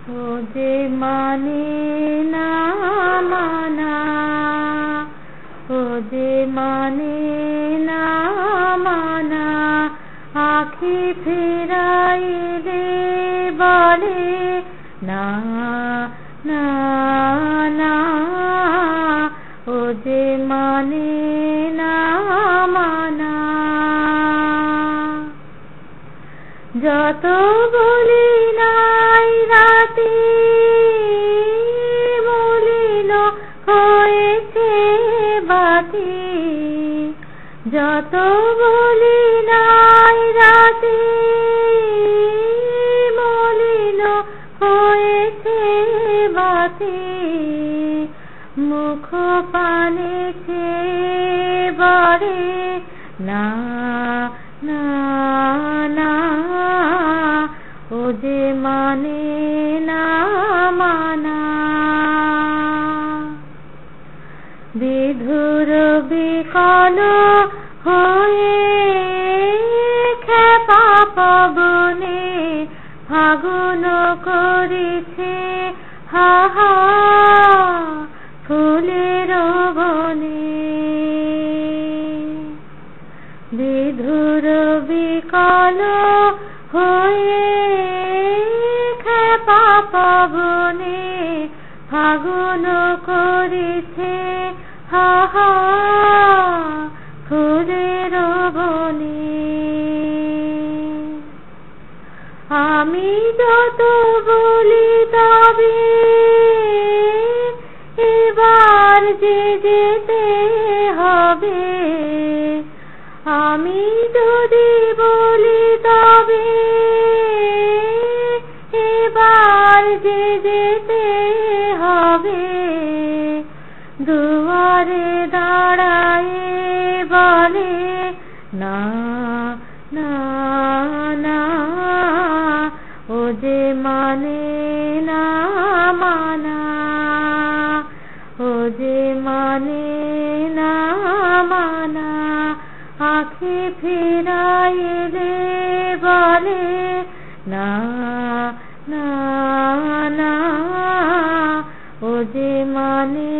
ও যে মানে না মানা, ও যে মানে না মানা, আখি ফিরাইলে বলে না না না, ও যে মানে না মানা। যত বলি নাই রাতে মলিন হয়েছে বাতি, যত বলি নাই রাতে মলিন হয়েছে বাতি, মুখ পানে বলে না না না, ও যে মানে না মানা। বিধুর বিকল হয়ে খেপা পবনে ফাগুন করেছে হাহা ফুলের বনে। বিধুর বিকল হয়ে খেপা পবনে ফাগুন করেছে হাহা ফুলের বনে। আমি যত বলি তবে এবার যে যেতে হবে, আমি যদি বলি তবে এবার যে যেতে হবে, দুয়ারে দাঁড়ায় বলে না না না, ও যে মানে না মানা, ও যে মানে না মানা, আখি ফিরাইলে বলে না না না, ও যে মানে